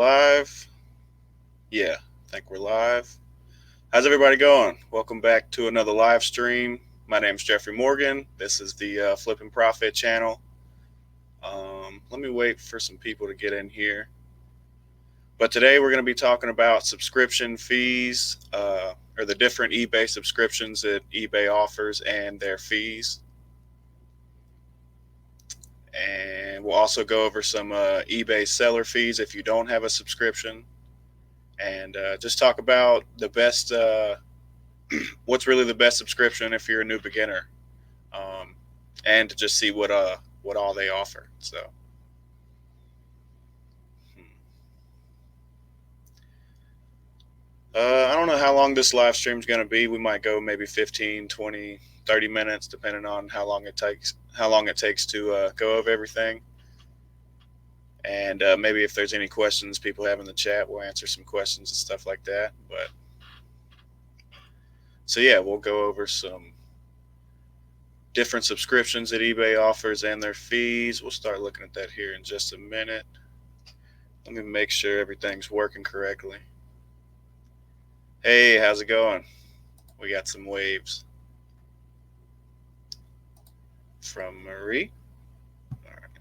Live? Yeah, I think we're live. How's everybody going? Welcome back to another live stream. My name's Jeffrey Morgan. This is the Flippin' Profit channel. Let me wait for some people to get in here. But today we're going to be talking about subscription fees, or the different eBay subscriptions that eBay offers and their fees. And we'll also go over some eBay seller fees if you don't have a subscription. And just talk about the best what's really the best subscription if you're a new beginner, um, and to just see what all they offer. So, I don't know how long this live stream is going to be. We might go maybe 15, 20, 30 minutes, depending on how long it takes to go over everything. And maybe if there's any questions people have in the chat, we'll answer some questions and stuff like that. But so yeah, we'll go over some different subscriptions that eBay offers and their fees. We'll start looking at that here in just a minute. Let me make sure everything's working correctly. Hey, how's it going? We got some waves from Marie. All right.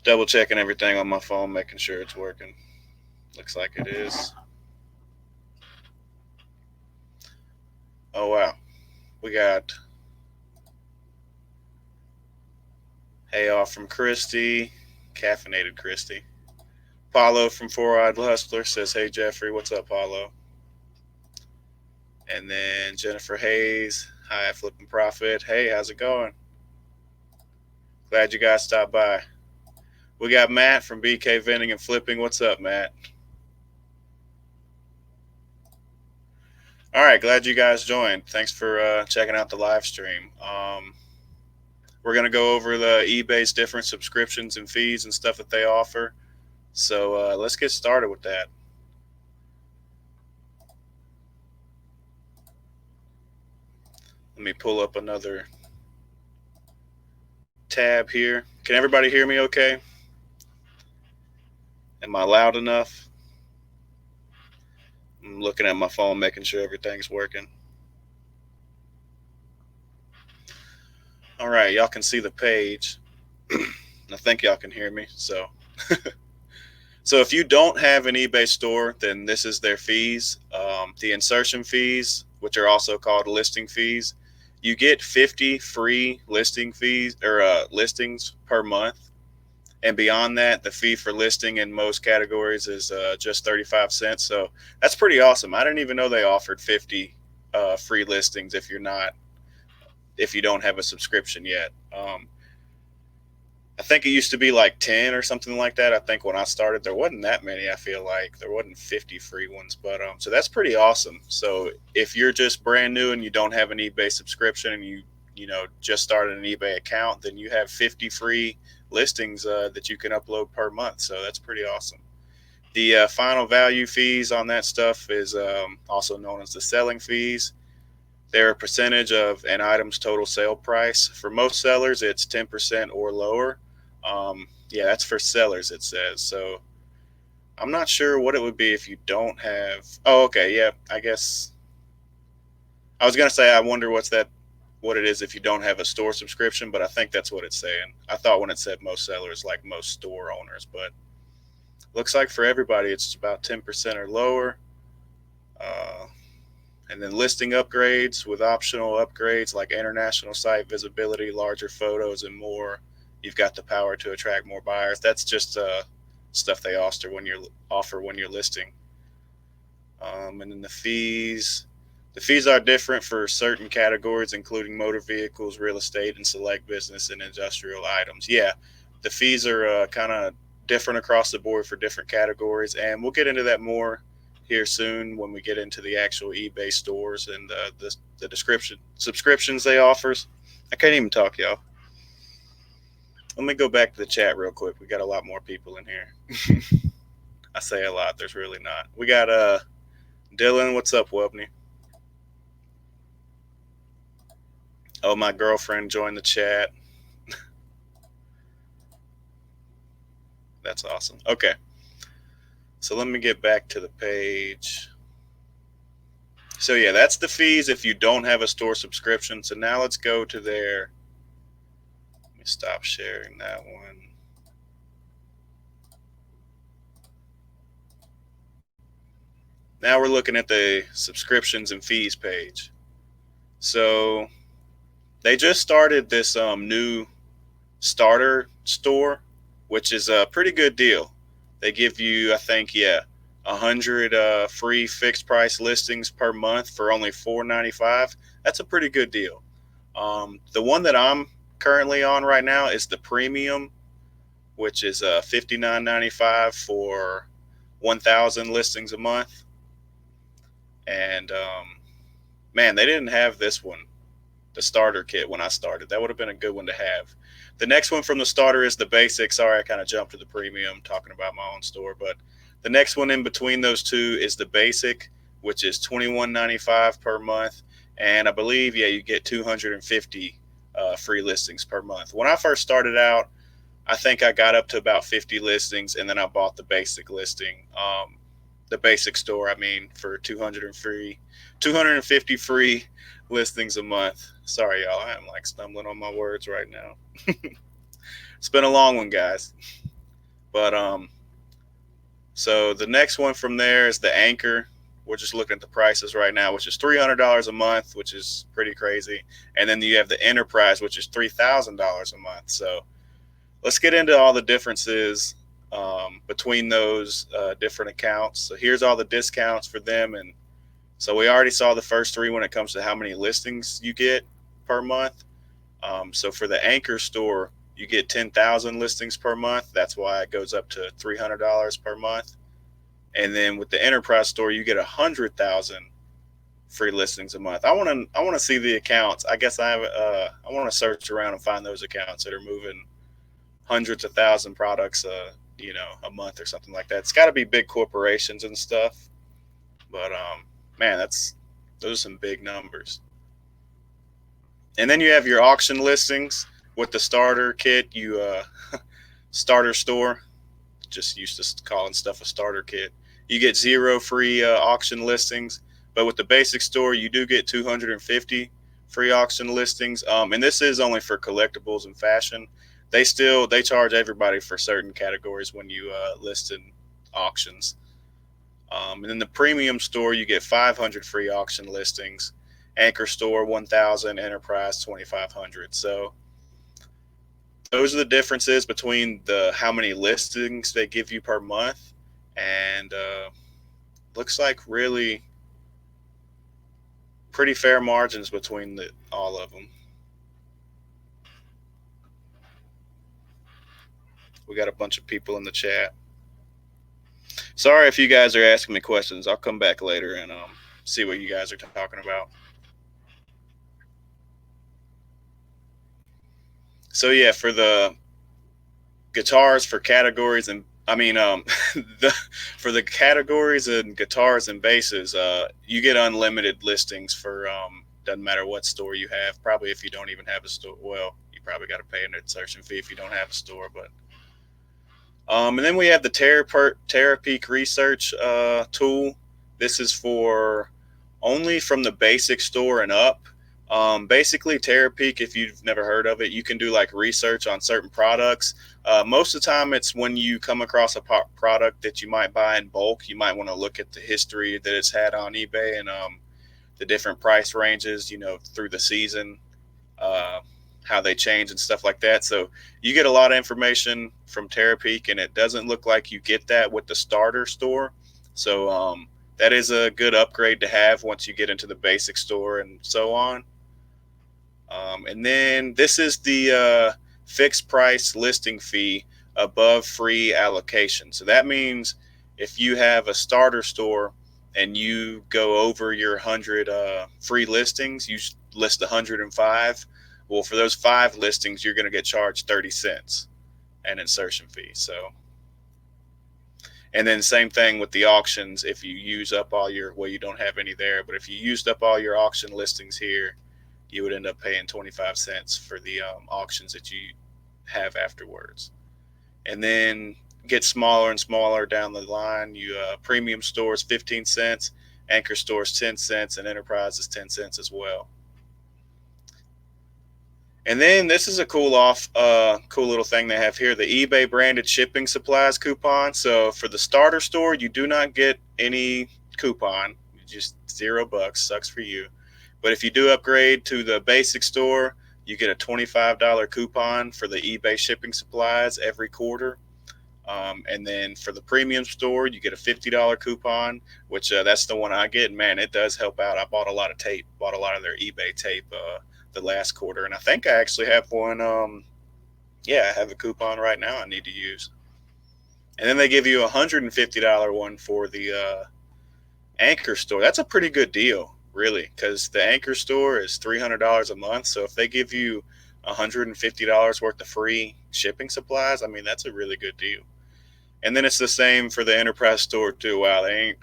Double checking everything on my phone, making sure it's working. Looks like it is. Oh, wow. We got hey off from Christy, caffeinated Christy. Paulo from Four Eyed Hustler says, hey, Jeffrey, what's up, Paulo? And then Jennifer Hayes, hi, Flippin' Profit. Hey, how's it going? Glad you guys stopped by. We got Matt from BK Vending and Flipping. What's up, Matt? All right, glad you guys joined. Thanks for checking out the live stream. We're going to go over the eBay's different subscriptions and fees and stuff that they offer. So let's get started with that. Let me pull up another tab here. Can everybody hear me okay? Am I loud enough? I'm looking at my phone, making sure everything's working. All right, y'all can see the page. I think y'all can hear me. So if you don't have an eBay store, then this is their fees. The insertion fees, which are also called listing fees, you get 50 free listing fees or listings per month. And beyond that, the fee for listing in most categories is just 35 cents. So that's pretty awesome. I didn't even know they offered 50 free listings if you don't have a subscription yet. I think it used to be like 10 or something like that. I think when I started, there wasn't that many. I feel like there wasn't 50 free ones, but so that's pretty awesome. So if you're just brand new and you don't have an eBay subscription and you just started an eBay account, then you have 50 free listings that you can upload per month. So that's pretty awesome. The final value fees on that stuff is also known as the selling fees. They're a percentage of an item's total sale price. For most sellers, it's 10% or lower. Yeah, that's for sellers, it says. So I'm not sure what it would be if you don't have. Oh, okay. Yeah, I guess I was gonna say I wonder what it is if you don't have a store subscription, but I think that's what it's saying. I thought when it said most sellers, like most store owners, but looks like for everybody it's about 10% or lower. Uh, and then listing upgrades with optional upgrades like international site visibility, larger photos, and more. You've got the power to attract more buyers. That's just stuff they offer when you're listing. And then the fees. The fees are different for certain categories, including motor vehicles, real estate, and select business and industrial items. Yeah, the fees are kind of different across the board for different categories, and we'll get into that more here soon when we get into the actual eBay stores and the description subscriptions they offers. I can't even talk, y'all. Let me go back to the chat real quick. We got a lot more people in here. I say a lot. There's really not. We got Dylan. What's up, Webney? Oh, my girlfriend joined the chat. That's awesome. Okay, so let me get back to the page. So yeah, that's the fees if you don't have a store subscription. So now let's go to their. Let me stop sharing that one. Now we're looking at the subscriptions and fees page. So they just started this new starter store, which is a pretty good deal. They give you, I think, yeah, 100 free fixed price listings per month for only $4.95. That's a pretty good deal. The one that I'm currently on right now is the premium, which is $59.95 for 1,000 listings a month. And man, they didn't have this one, the starter kit, when I started. That would have been a good one to have. The next one from the starter is the basic. Sorry, I kind of jumped to the premium talking about my own store, but the next one in between those two is the basic, which is $21.95 per month, and I believe you get 250 free listings per month. When I first started out, I think I got up to about 50 listings, and then I bought the basic listing, the basic store. I mean, for 250 free listings a month. Sorry, y'all. I am like stumbling on my words right now. It's been a long one, guys. But so the next one from there is the Anchor. We're just looking at the prices right now, which is $300 a month, which is pretty crazy. And then you have the Enterprise, which is $3,000 a month. So let's get into all the differences between those different accounts. So here's all the discounts for them, and so we already saw the first three when it comes to how many listings you get per month. So for the Anchor store, you get 10,000 listings per month. That's why it goes up to $300 per month. And then with the Enterprise store, you get 100,000 free listings a month. I want to see the accounts. I guess I want to search around and find those accounts that are moving hundreds of thousand products a month or something like that. It's got to be big corporations and stuff. But man, those are some big numbers. And then you have your auction listings with the starter kit. You starter store, just used to calling stuff a starter kit. You get zero free auction listings, but with the basic store, you do get 250 free auction listings. And this is only for collectibles and fashion. They charge everybody for certain categories when you list in auctions. And then the premium store, you get 500 free auction listings. Anchor store 1,000, Enterprise 2,500. So those are the differences between the how many listings they give you per month, and looks like really pretty fair margins between all of them. We got a bunch of people in the chat. Sorry if you guys are asking me questions. I'll come back later and see what you guys are talking about. So yeah, for the guitars for categories and the for the categories and guitars and basses, you get unlimited listings for doesn't matter what store you have. Probably if you don't even have a store, well, you probably got to pay an insertion fee if you don't have a store. But and then we have the Terapeak research tool. This is for only from the basic store and up. Basically, Terapeak, if you've never heard of it, you can do like research on certain products. Most of the time, it's when you come across a product that you might buy in bulk, you might want to look at the history that it's had on eBay and the different price ranges, through the season, uh, how they change and stuff like that. So you get a lot of information from Terapeak, and it doesn't look like you get that with the starter store. So that is a good upgrade to have once you get into the basic store and so on. And then this is the fixed price listing fee above free allocation. So that means if you have a starter store and you go over your 100 free listings, you list 105. Well, for those 5 listings, you're going to get charged 30 cents an insertion fee. So, and then same thing with the auctions. If you use up all your, well, you don't have any there, but if you used up all your auction listings here, you would end up paying 25 cents for the auctions that you have afterwards. And then get smaller and smaller down the line. You premium stores 15 cents, anchor stores 10 cents, and enterprise is 10 cents as well. And then this is a cool little thing they have here: the eBay branded shipping supplies coupon. So for the starter store, you do not get any coupon, just $0. Sucks for you. But if you do upgrade to the basic store, you get a $25 coupon for the eBay shipping supplies every quarter. And then for the premium store, you get a $50 coupon, which that's the one I get. And man, it does help out. I bought a lot of tape, bought a lot of their eBay tape the last quarter. And I think I actually have one. Yeah, I have a coupon right now I need to use. And then they give you a $150 one for the Anchor store. That's a pretty good deal, really, because the Anchor store is $300 a month. So if they give you $150 worth of free shipping supplies, I mean, that's a really good deal. And then it's the same for the enterprise store too. Wow, they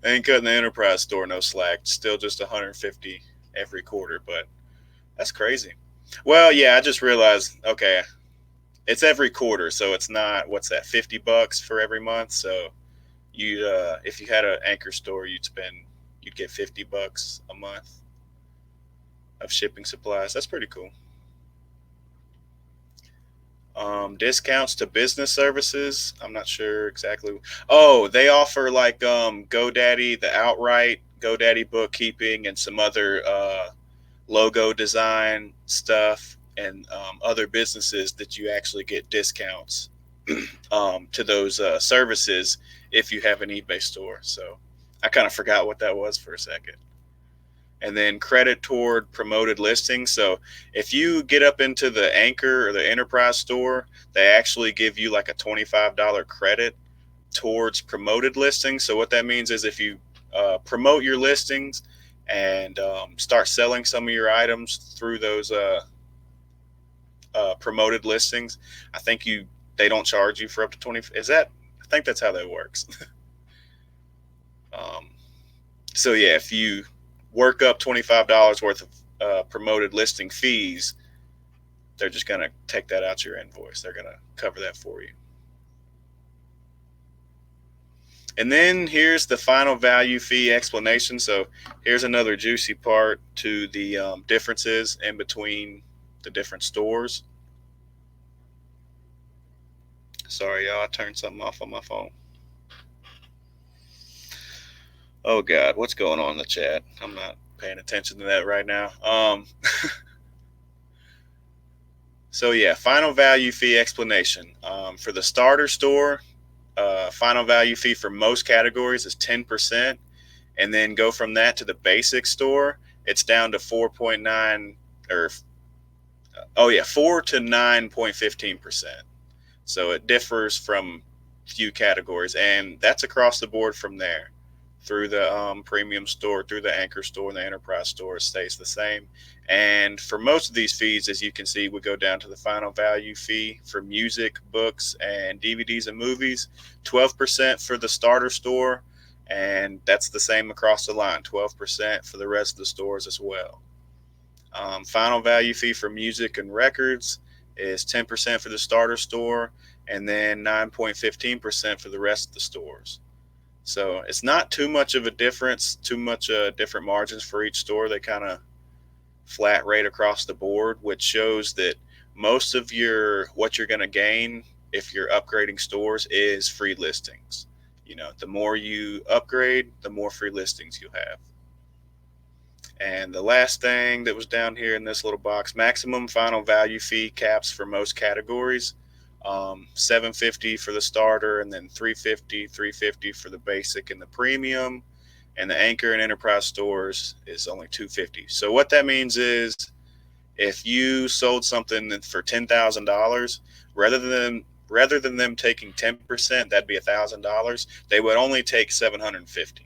ain't cutting the enterprise store no slack. It's still just 150 every quarter, but that's crazy. Well, yeah, I just realized. Okay, it's every quarter, so it's not what's that, $50 for every month. So you, if you had an anchor store, you'd get $50 a month of shipping supplies. That's pretty cool. Discounts to business services. I'm not sure exactly. Oh, they offer like GoDaddy, the outright GoDaddy bookkeeping, and some other logo design stuff, and other businesses that you actually get discounts to those services if you have an eBay store. So I kind of forgot what that was for a second. And then credit toward promoted listings. So if you get up into the Anchor or the Enterprise store, they actually give you like a $25 credit towards promoted listings. So what that means is if you promote your listings and start selling some of your items through those promoted listings, I think they don't charge you for up to 20. Is that? I think that's how that works. um, so yeah, if you work up $25 worth of promoted listing fees, they're just going to take that out your invoice. They're going to cover that for you. And then here's the final value fee explanation. So here's another juicy part to the differences in between the different stores. Sorry, y'all, I turned something off on my phone. Oh, God, what's going on in the chat? I'm not paying attention to that right now. So yeah, final value fee explanation. For the starter store, final value fee for most categories is 10%. And then go from that to the basic store, it's down to 4.9 or, oh yeah, 4 to 9.15%. So it differs from few categories, and that's across the board from there. Through the premium store, through the anchor store, and the enterprise store, it stays the same. And for most of these fees, as you can see, we go down to the final value fee for music, books, and DVDs and movies, 12% for the starter store, and that's the same across the line, 12% for the rest of the stores as well. Final value fee for music and records is 10% for the starter store, and then 9.15% for the rest of the stores. So it's not too much of a difference, too much different margins for each store. They kind of flat rate across the board, which shows that most of what you're going to gain if you're upgrading stores is free listings. You know, the more you upgrade, the more free listings you have. And the last thing that was down here in this little box, maximum final value fee caps for most categories. $750 for the starter, and then $350 for the basic and the premium. And the anchor and enterprise stores is only $250. So what that means is if you sold something for $10,000, rather than them taking 10%, that'd be $1,000. They would only take $750.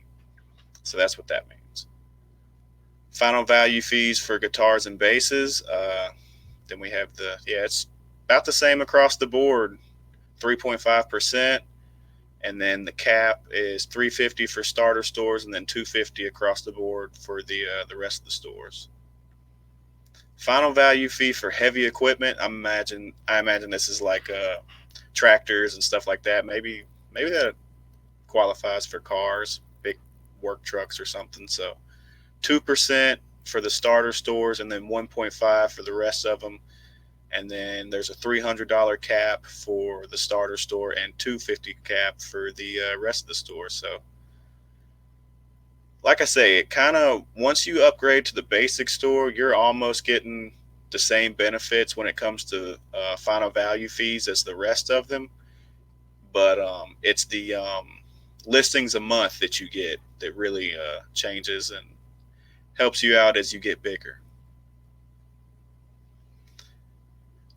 So that's what that means. Final value fees for guitars and basses. Then we have it's about the same across the board, 3.5%. And then the cap is $350 for starter stores, and then $250 across the board for the rest of the stores. Final value fee for heavy equipment. I imagine this is like tractors and stuff like that. Maybe that qualifies for cars, big work trucks or something. So 2% for the starter stores, and then 1.5 for the rest of them. And then there's a $300 cap for the starter store and 250 cap for the rest of the store. So like I say, it kind of, once you upgrade to the basic store, you're almost getting the same benefits when it comes to final value fees as the rest of them. But it's the listings a month that you get that really changes and helps you out as you get bigger.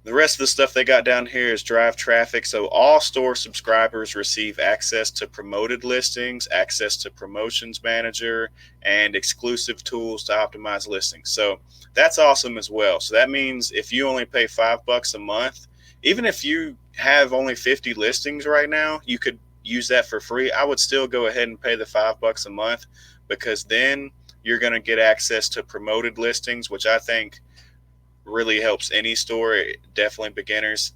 The rest of the stuff they got down here is drive traffic. So all store subscribers receive access to promoted listings, access to promotions manager, and exclusive tools to optimize listings. So that's awesome as well. So that means if you only pay $5 a month, even if you have only 50 listings right now, you could use that for free. I would still go ahead and pay the $5 a month, because then you're going to get access to promoted listings, which I think really helps any store, definitely beginners.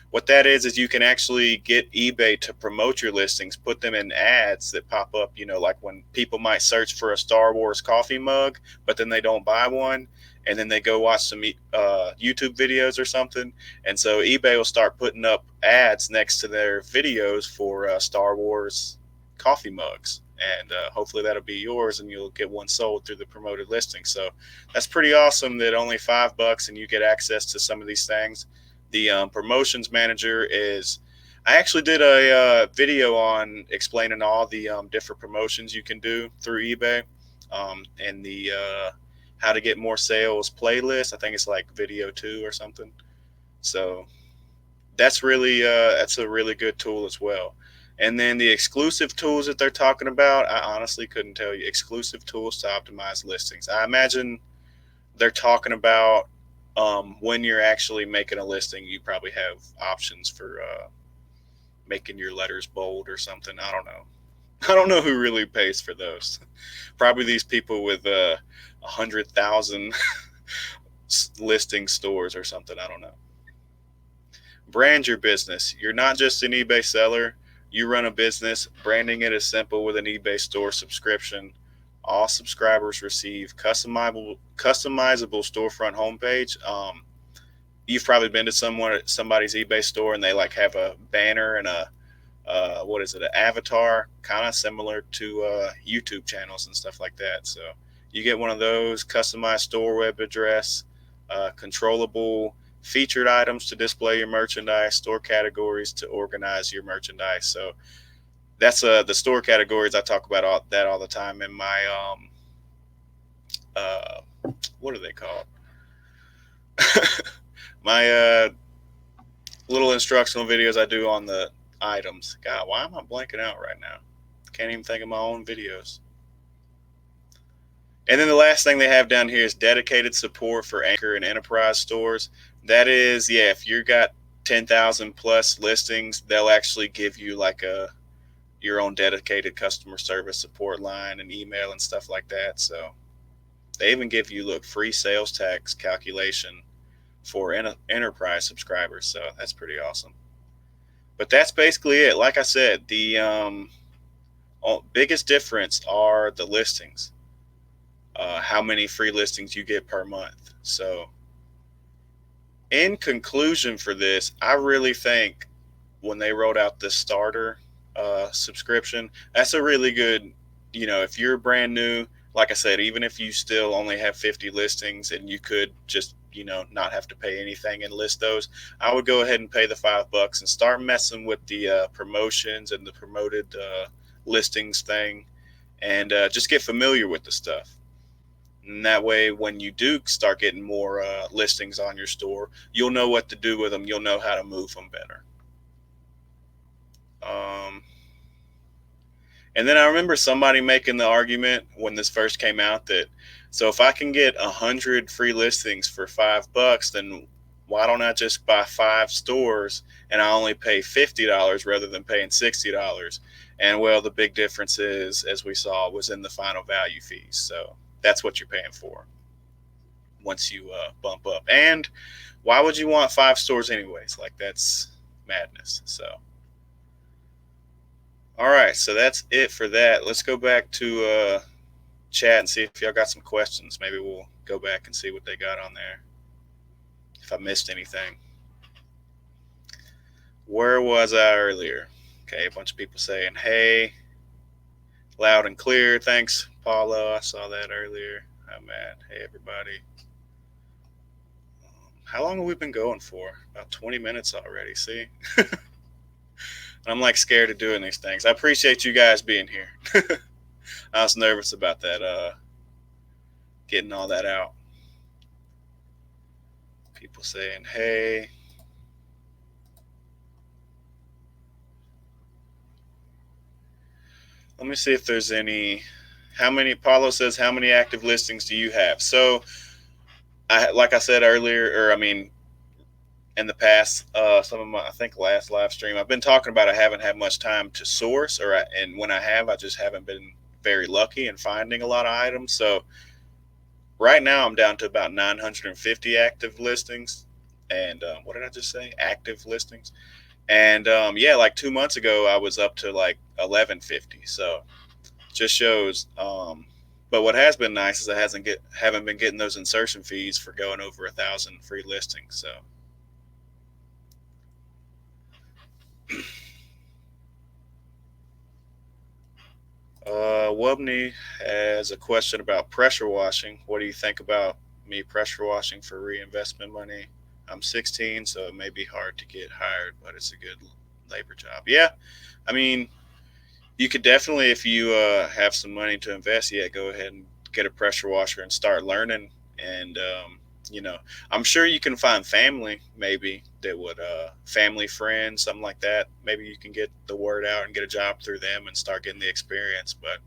What that is you can actually get eBay to promote your listings, put them in ads that pop up, like when people might search for a Star Wars coffee mug, but then they don't buy one, and then they go watch some YouTube videos or something. And so eBay will start putting up ads next to their videos for Star Wars coffee mugs. And hopefully that'll be yours, and you'll get one sold through the promoted listing. So that's pretty awesome that only $5 and you get access to some of these things. The promotions manager is, I actually did a video on explaining all the different promotions you can do through eBay, and the how to get more sales playlist. I think it's like video 2 or something. So that's a really good tool as well. And then the exclusive tools that they're talking about, I honestly couldn't tell you. Exclusive tools to optimize listings. I imagine they're talking about when you're actually making a listing, you probably have options for making your letters bold or something. I don't know. I don't know who really pays for those. Probably these people with 100,000 listing stores or something. I don't know. Brand your business. You're not just an eBay seller. You run a business. Branding it is simple with an eBay store subscription. All subscribers receive customizable storefront homepage. You've probably been to somebody's eBay store, and they like have a banner and a what is it, an avatar, kind of similar to YouTube channels and stuff like that. So you get one of those, customized store web address, controllable featured items to display your merchandise, store categories to organize your merchandise. So that's the store categories. I talk about all the time in my what are they called? My little instructional videos I do on the items. God, why am I blanking out right now? Can't even think of my own videos. And then the last thing they have down here is dedicated support for Anchor and enterprise stores. That is, yeah, if you got 10,000 plus listings, they'll actually give you like your own dedicated customer service support line and email and stuff like that. So they even give you free sales tax calculation for enterprise subscribers. So that's pretty awesome. But that's basically it. Like I said, the biggest difference are the listings. How many free listings you get per month. So in conclusion for this, I really think when they rolled out this starter subscription, that's a really good, if you're brand new, like I said, even if you still only have 50 listings and you could just, not have to pay anything and list those, I would go ahead and pay the $5 and start messing with the promotions and the promoted listings thing, and just get familiar with the stuff. And that way, when you do start getting more listings on your store, you'll know what to do with them. You'll know how to move them better. And then I remember somebody making the argument when this first came out that, so if I can get 100 free listings for $5, then why don't I just buy 5 stores and I only pay $50 rather than paying $60? And well, the big difference is, as we saw, was in the final value fees. So that's what you're paying for once you bump up. And why would you want 5 stores anyways? Like, that's madness. So, all right, so that's it for that. Let's go back to chat and see if y'all got some questions. Maybe we'll go back and see what they got on there. If I missed anything, where was I earlier? Okay, a bunch of people saying, "Hey, loud and clear." Thanks, Paulo. I saw that earlier. Hi, Matt. Hey, everybody. How long have we been going for? About 20 minutes already. See, I'm like scared of doing these things. I appreciate you guys being here. I was nervous about that, getting all that out. People saying, "Hey." Let me see if there's any. How many? Paulo says, "How many active listings do you have?" So, like I said earlier, or I mean, in the past, some of my, I think last live stream, I've been talking about I haven't had much time to source, and when I have, I just haven't been very lucky in finding a lot of items. So right now, I'm down to about 950 active listings. And what did I just say? Active listings. And yeah, like 2 months ago, I was up to like 1150. So just shows. But what has been nice is I haven't been getting those insertion fees for going over 1,000 free listings. So Wubney has a question about pressure washing. What do you think about me pressure washing for reinvestment money? I'm 16, so it may be hard to get hired, but it's a good labor job. Yeah, I mean, you could definitely, if you have some money to invest, yeah, go ahead and get a pressure washer and start learning. And you know, I'm sure you can find family maybe that would family friends, something like that. Maybe you can get the word out and get a job through them and start getting the experience. But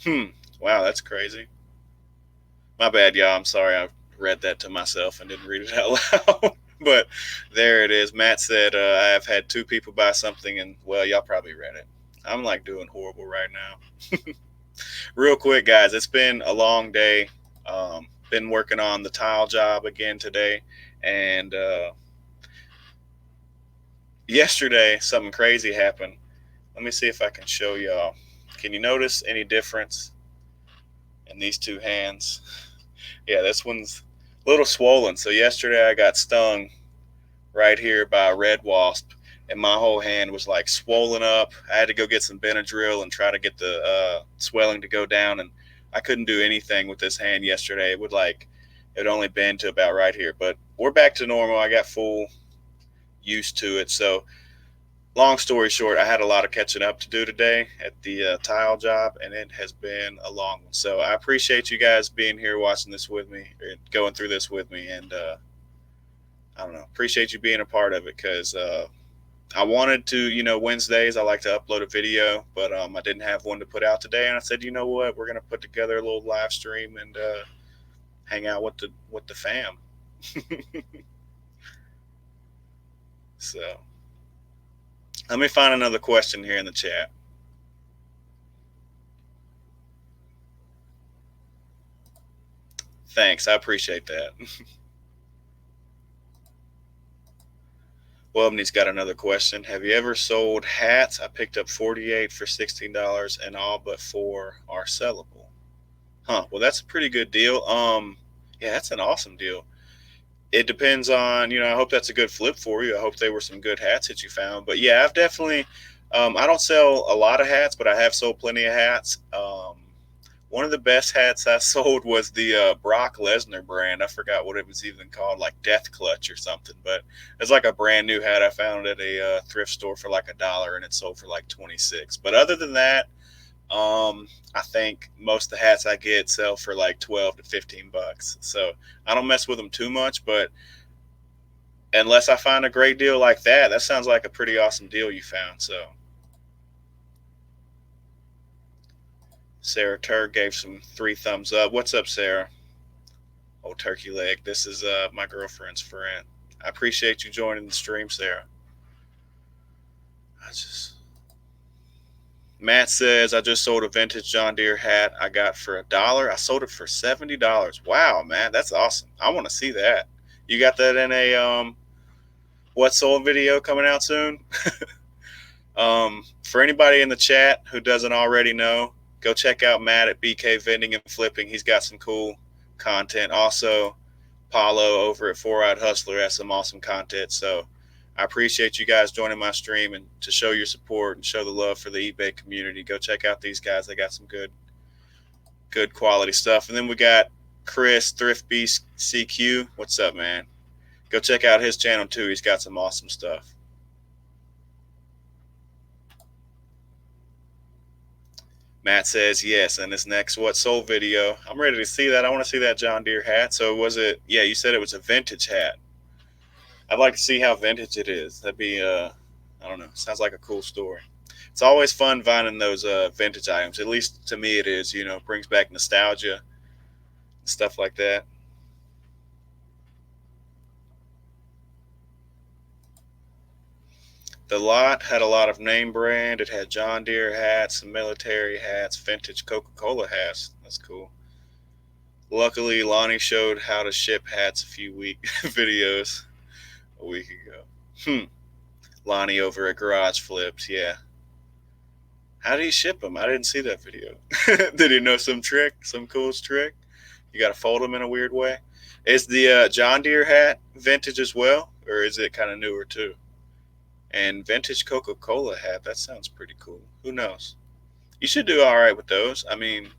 hmm, wow, that's crazy. My bad, y'all. I'm sorry. I read that to myself and didn't read it out loud. But there it is. Matt said, I have had two people buy something, and well, y'all probably read it. I'm like doing horrible right now. Real quick, guys, it's been a long day. Been working on the tile job again today. And yesterday, something crazy happened. Let me see if I can show y'all. Can you notice any difference in these two hands? Yeah, this one's a little swollen. So yesterday I got stung right here by a red wasp, and my whole hand was like swollen up. I had to go get some Benadryl and try to get the swelling to go down, and I couldn't do anything with this hand yesterday. It only been to about right here, but we're back to normal. I got full used to it. So long story short, I had a lot of catching up to do today at the tile job, and it has been a long one. So I appreciate you guys being here, watching this with me, or going through this with me, and I don't know, appreciate you being a part of it because I wanted to, Wednesdays I like to upload a video, but I didn't have one to put out today, and I said, you know what, we're gonna put together a little live stream and hang out with the fam. So let me find another question here in the chat. Thanks, I appreciate that. Well, he's got another question. Have you ever sold hats? I picked up 48 for $16, and all but four are sellable. Huh. Well, that's a pretty good deal. Yeah, that's an awesome deal. It depends on, I hope that's a good flip for you. I hope they were some good hats that you found. But yeah, I've definitely, I don't sell a lot of hats, but I have sold plenty of hats. One of the best hats I sold was the Brock Lesnar brand. I forgot what it was even called, like Death Clutch or something. But it's like a brand new hat I found at a thrift store for like $1, and it sold for like 26. But other than that, I think most of the hats I get sell for like 12 to 15 bucks. So I don't mess with them too much, but unless I find a great deal like that, that sounds like a pretty awesome deal you found. So Sarah Turk gave some 3 thumbs up. What's up, Sarah? Oh, turkey leg. This is my girlfriend's friend. I appreciate you joining the stream, Sarah. I just Matt says, I just sold a vintage John Deere hat I got for $1. I sold it for $70. Wow, man, that's awesome. I want to see that. You got that in a what sold video coming out soon? For anybody in the chat who doesn't already know, go check out Matt at BK Vending and Flipping. He's got some cool content. Also, Paulo over at Four Eyed Hustler has some awesome content. So I appreciate you guys joining my stream and to show your support and show the love for the eBay community. Go check out these guys. They got some good quality stuff. And then we got Chris Thrift Beast CQ. What's up, man? Go check out his channel too. He's got some awesome stuff. Matt says yes, and this next what sold video. I'm ready to see that. I want to see that John Deere hat. So was it? Yeah, you said it was a vintage hat. I'd like to see how vintage it is. That'd be I don't know. Sounds like a cool story. It's always fun finding those vintage items. At least to me, it is. You know, it brings back nostalgia and stuff like that. The lot had a lot of name brand. It had John Deere hats, some military hats, vintage Coca-Cola hats. That's cool. Luckily, Lonnie showed how to ship hats a few week videos a week ago. Lonnie over at Garage Flips, yeah. How did he ship them? I didn't see that video. Did he know some trick, some cool trick? You got to fold them in a weird way. Is the John Deere hat vintage as well, or is it kind of newer too? And vintage Coca-Cola hat, that sounds pretty cool. Who knows? You should do all right with those. I mean,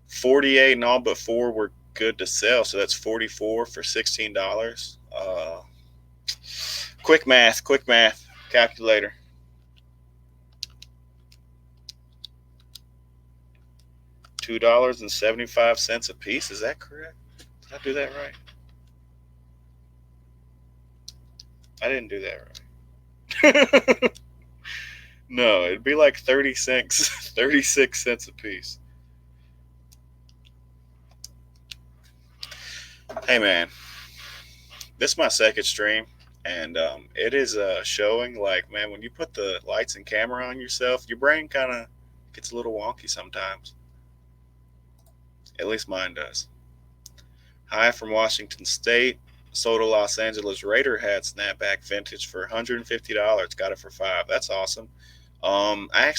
48 and all but four were good to sell, so that's 44 for $16. Quick math, calculator. $2.75 a piece. Is that correct? Did I do that right? I didn't do that right. No, it'd be like 36 cents a piece. Hey man, this is my second stream, and it is showing like, man, when you put the lights and camera on yourself, your brain kind of gets a little wonky sometimes. At least mine does. Hi from Washington State. Sold a Los Angeles Raider hat snapback vintage for $150. Got it for $5. That's awesome. I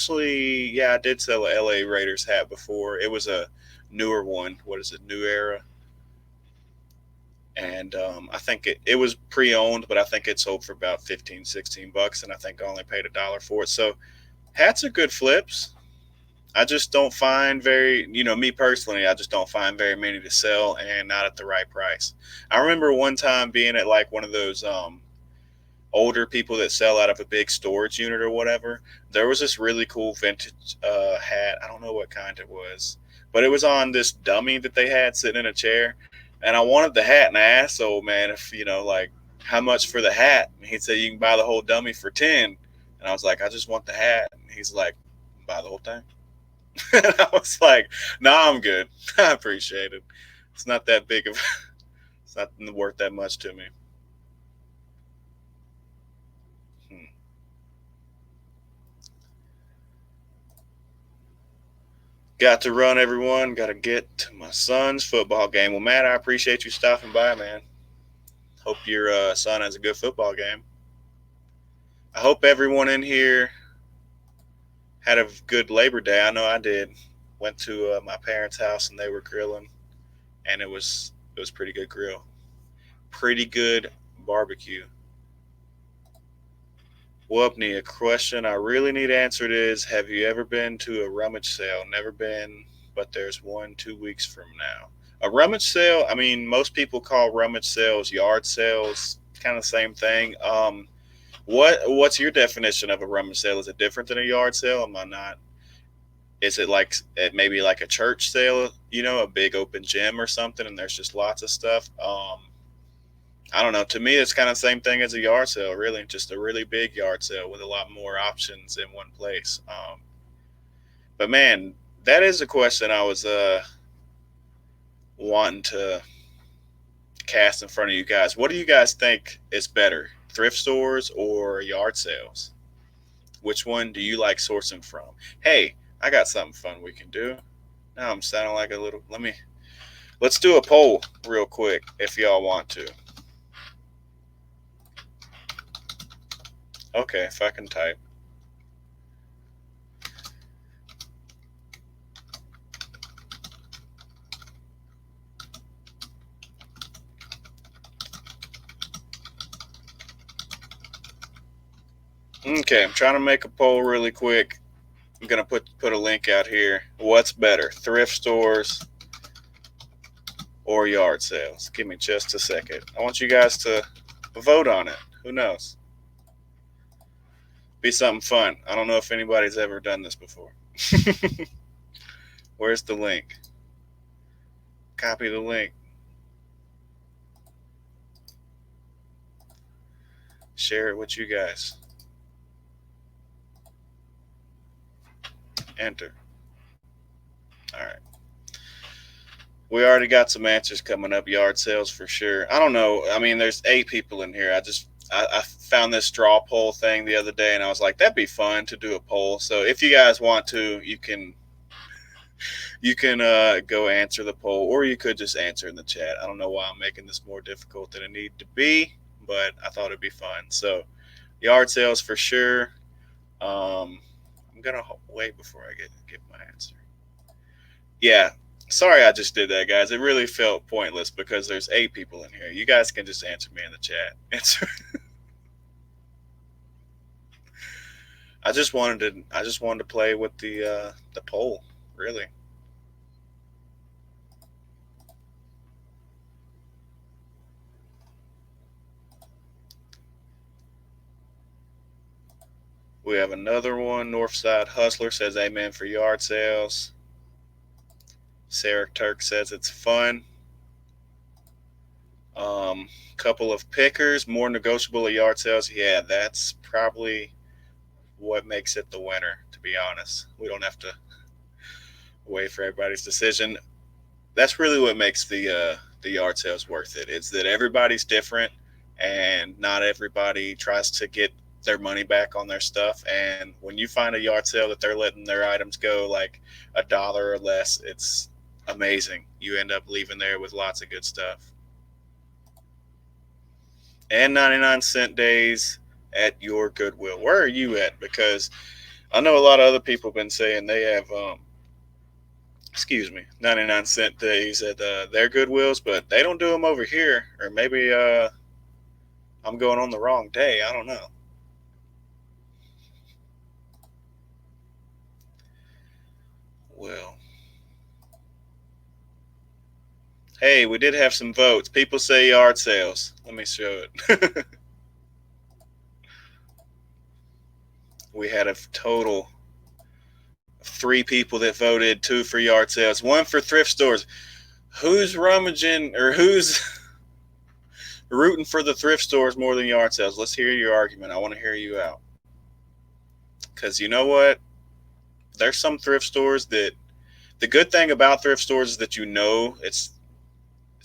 did sell a LA Raiders hat before. It was a newer one. What is it? New Era. And I think it was pre-owned, but I think it sold for about 15, $16, and I think I only paid $1 for it. So hats are good flips. I just don't find me personally, I just don't find very many to sell and not at the right price. I remember one time being at like one of those older people that sell out of a big storage unit or whatever. There was this really cool vintage hat. I don't know what kind it was, but it was on this dummy that they had sitting in a chair. And I wanted the hat, and I asked the old man if, like, how much for the hat. And he said, you can buy the whole dummy for 10. And I was like, I just want the hat. And he's like, buy the whole thing. And I was like, no, I'm good. I appreciate it. It's not that big of, it's not worth that much to me. Got to run, everyone. Got to get to my son's football game. Well, Matt, I appreciate you stopping by, man. Hope your son has a good football game. I hope everyone in here had a good Labor Day. I know I did. Went to my parents' house and they were grilling, and it was pretty good grill, pretty good barbecue. Wubney, a question I really need answered is: have you ever been to a rummage sale? Never been, but there's one 2 weeks from now. A rummage sale. I mean, most people call rummage sales yard sales. Kind of same thing. What's your definition of a rummage sale? Is it different than a yard sale? Am I not? Is it like maybe like a church sale? A big open gym or something, and there's just lots of stuff. I don't know. To me, it's kind of the same thing as a yard sale, really. Just a really big yard sale with a lot more options in one place. But man, that is a question I was wanting to cast in front of you guys. What do you guys think is better, thrift stores or yard sales? Which one do you like sourcing from? Hey, I got something fun we can do. Now I'm sounding like a little. Let's do a poll real quick if y'all want to. Okay, if I can type. Okay, I'm trying to make a poll really quick. I'm gonna put a link out here. What's better, thrift stores or yard sales? Give me just a second. I want you guys to vote on it. Who knows? Be something fun. I don't know if anybody's ever done this before. Where's the link? Copy the link. Share it with you guys. Enter. All right. We already got some answers coming up. Yard sales for sure. I don't know. I mean, there's 8 people in here. I found this straw poll thing the other day, and I was like, that'd be fun to do a poll. So if you guys want to, you can go answer the poll, or you could just answer in the chat. I don't know why I'm making this more difficult than it need to be, but I thought it'd be fun. So yard sales for sure. I'm gonna wait before I give my answer. Yeah, sorry I just did that, guys. It really felt pointless because there's 8 people in here. You guys can just answer me in the chat. Answer. I just wanted to play with the poll. Really. We have another one. Northside Hustler says amen for yard sales. Sarah Turk says it's fun. Couple of pickers, more negotiable at yard sales. Yeah, that's probably what makes it the winner, to be honest. We don't have to wait for everybody's decision. That's really what makes the yard sales worth it. It's that everybody's different, and not everybody tries to get their money back on their stuff. And when you find a yard sale that they're letting their items go like $1 or less, it's amazing. You end up leaving there with lots of good stuff. And 99-cent days at your Goodwill. Where are you at? Because I know a lot of other people have been saying they have, 99-cent days at their Goodwills, but they don't do them over here. Or maybe I'm going on the wrong day. I don't know. Well, hey, we did have some votes. People say yard sales. Let me show it. We had a total of 3 people that voted, 2 for yard sales, 1 for thrift stores. Who's rummaging or who's rooting for the thrift stores more than yard sales? Let's hear your argument. I want to hear you out. Because you know what? There's some thrift stores that the good thing about thrift stores is that it's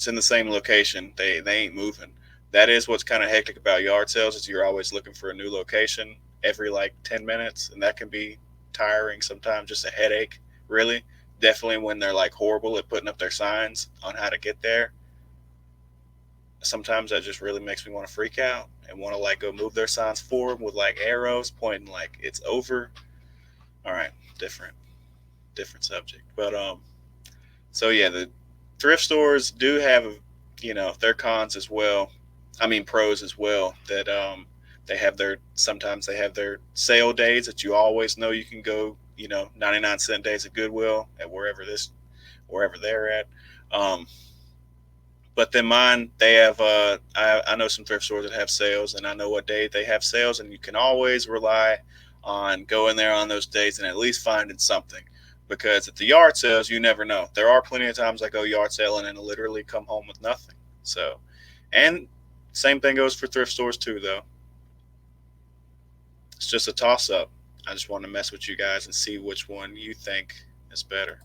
in the same location. They ain't moving. That is what's kind of hectic about yard sales is you're always looking for a new location every like 10 minutes, and that can be tiring sometimes, just a headache, really. Definitely when they're like horrible at putting up their signs on how to get there. Sometimes that just really makes me want to freak out and want to like go move their signs forward with like arrows pointing like it's over. All right, different subject. But so yeah, the thrift stores do have their cons as well. I mean pros as well. That they have their sometimes they have their sale days that you always know you can go. 99-cent days at Goodwill at wherever they're at. Um, but then mine, they have. I know some thrift stores that have sales, and I know what day they have sales, and you can always rely on going there on those days and at least finding something. Because at the yard sales, you never know. There are plenty of times I go yard selling and literally come home with nothing. So, and same thing goes for thrift stores too, though. It's just a toss up. I just want to mess with you guys and see which one you think is better.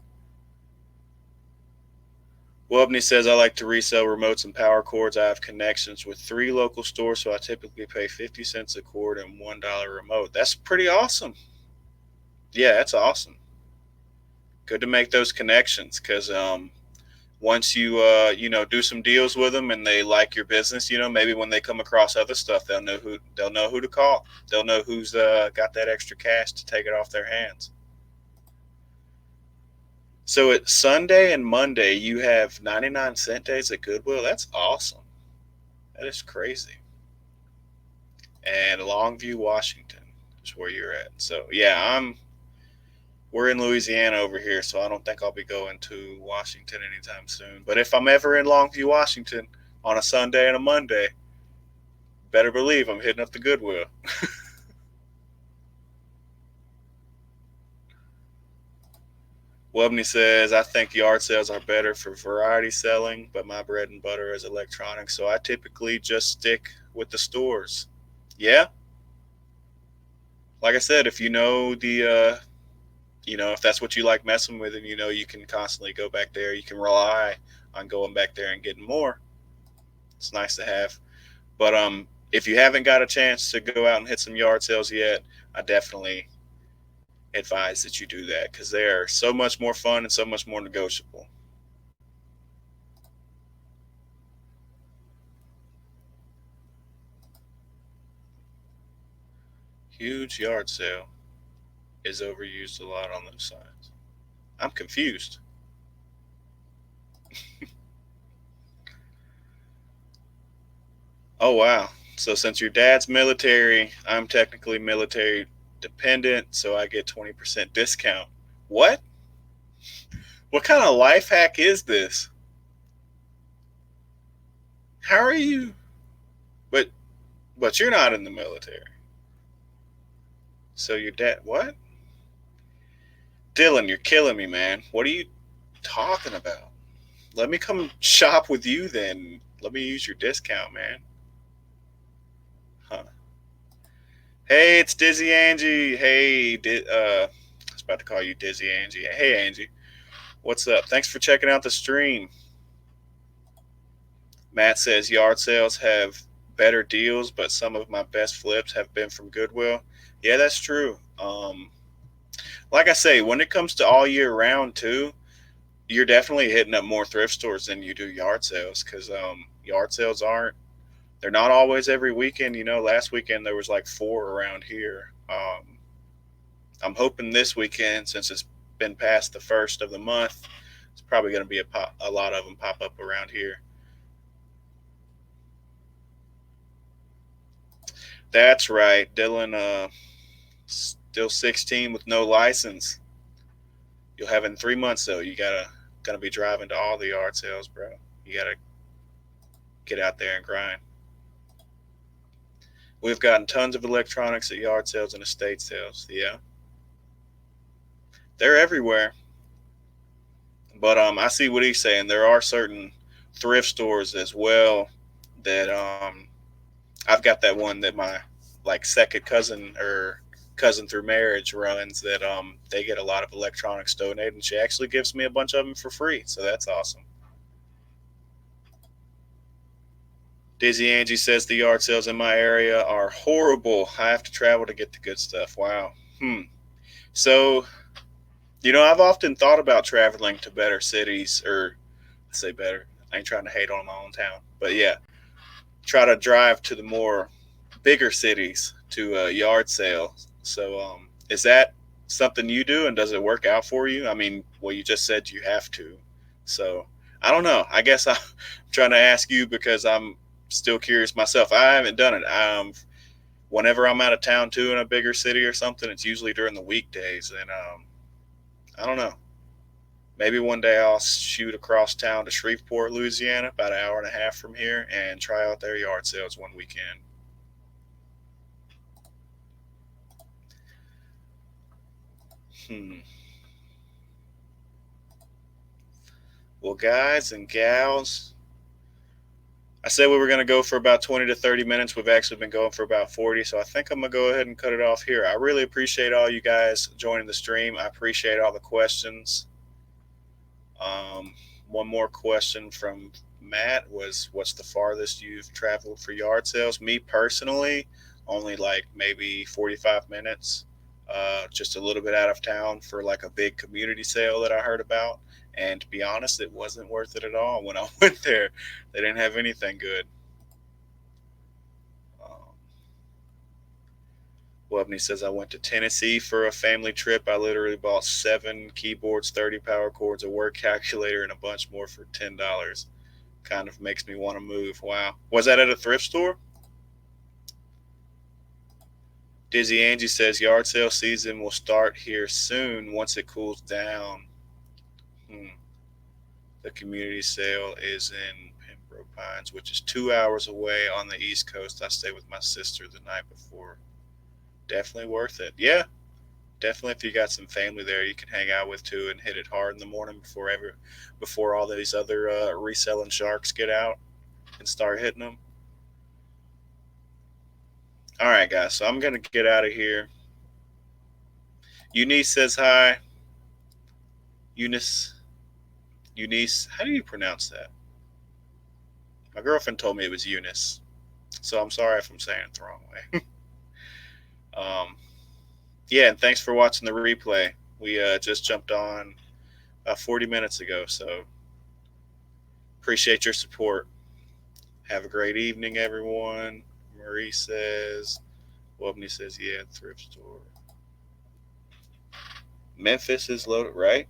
Wubney says, I like to resell remotes and power cords. I have connections with 3 local stores, so I typically pay 50 cents a cord and $1 remote. That's pretty awesome. Yeah, that's awesome. Good to make those connections because once you do some deals with them and they like your business, maybe when they come across other stuff, they'll know who to call. They'll know who's got that extra cash to take it off their hands. So it's Sunday and Monday. You have 99-cent days at Goodwill. That's awesome. That is crazy. And Longview, Washington is where you're at. So yeah, we're in Louisiana over here, so I don't think I'll be going to Washington anytime soon. But if I'm ever in Longview, Washington on a Sunday and a Monday, better believe I'm hitting up the Goodwill. Webney says, I think yard sales are better for variety selling, but my bread and butter is electronics, so I typically just stick with the stores. Yeah, like I said, if if that's what you like messing with, and you can constantly go back there, you can rely on going back there and getting more. It's nice to have. But if you haven't got a chance to go out and hit some yard sales yet, I definitely advise that you do that because they are so much more fun and so much more negotiable. Huge yard sale is overused a lot on those signs. I'm confused. Oh wow. So since your dad's military, I'm technically military dependent, so I get 20% discount. What? What kind of life hack is this? How are you? But you're not in the military. So your dad what? Dylan, you're killing me, man. What are you talking about? Let me come shop with you then. Let me use your discount, man. Huh. Hey, it's Dizzy Angie. Hey, I was about to call you Dizzy Angie. Hey, Angie. What's up? Thanks for checking out the stream. Matt says yard sales have better deals, but some of my best flips have been from Goodwill. Yeah, that's true. Like I say, when it comes to all year round too, you're definitely hitting up more thrift stores than you do yard sales because yard sales aren't. They're not always every weekend. Last weekend there was like 4 around here. I'm hoping this weekend, since it's been past the first of the month, it's probably going to be a lot of them pop up around here. That's right, Dylan. Still 16 with no license. You'll have it in 3 months though. You gotta be driving to all the yard sales, bro. You gotta get out there and grind. We've gotten tons of electronics at yard sales and estate sales. Yeah, they're everywhere. But I see what he's saying. There are certain thrift stores as well that I've got that one that my like second cousin or cousin through marriage runs that they get a lot of electronics donated, and she actually gives me a bunch of them for free. So that's awesome. Dizzy Angie says the yard sales in my area are horrible. I have to travel to get the good stuff. Wow. So, I've often thought about traveling to better cities, or I say better. I ain't trying to hate on my own town, but yeah, try to drive to the more bigger cities to a yard sale. So, is that something you do, and does it work out for you? I mean, well, you just said you have to, so I don't know. I guess I'm trying to ask you because I'm still curious myself. I haven't done it. Whenever I'm out of town too in a bigger city or something, it's usually during the weekdays, and I don't know. Maybe one day I'll shoot across town to Shreveport, Louisiana, about an hour and a half from here, and try out their yard sales one weekend. Hmm. Well, guys and gals, I said we were going to go for about 20 to 30 minutes. We've actually been going for about 40, so I think I'm going to go ahead and cut it off here. I really appreciate all you guys joining the stream. I appreciate all the questions. Um, one more question from Matt was, what's the farthest you've traveled for yard sales? Me personally, only like maybe 45 minutes, just a little bit out of town for like a big community sale that I heard about. And to be honest, it wasn't worth it at all when I went there. They didn't have anything good. Um, Webney says, I went to Tennessee for a family trip. I literally bought 7 keyboards, 30 power cords, a word calculator, and a bunch more for $10. Kind of makes me want to move. Wow. Was that at a thrift store? Dizzy Angie says, yard sale season will start here soon once it cools down. Hmm. The community sale is in Pembroke Pines, which is 2 hours away on the East Coast. I stayed with my sister the night before. Definitely worth it. Yeah, definitely, if you got some family there you can hang out with too and hit it hard in the morning before all these other reselling sharks get out and start hitting them. All right, guys, so I'm gonna get out of here. Eunice says hi. Eunice, Eunice, how do you pronounce that? My girlfriend told me it was Eunice, so I'm sorry if I'm saying it the wrong way. um, yeah, and thanks for watching the replay. We just jumped on 40 minutes ago, so appreciate your support. Have a great evening, everyone. Marie says, Wobney says, yeah, thrift store. Memphis is loaded, right?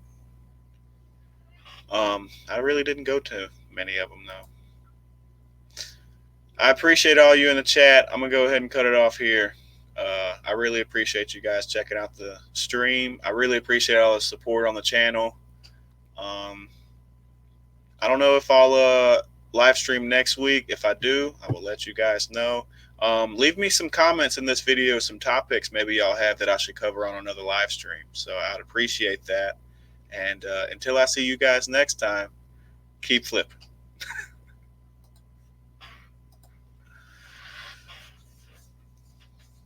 I really didn't go to many of them though. I appreciate all you in the chat. I'm gonna go ahead and cut it off here. I really appreciate you guys checking out the stream. I really appreciate all the support on the channel. Um, I don't know if I'll live stream next week. If I do, I will let you guys know. Leave me some comments in this video, some topics maybe y'all have that I should cover on another live stream. So I'd appreciate that. And until I see you guys next time, keep flipping.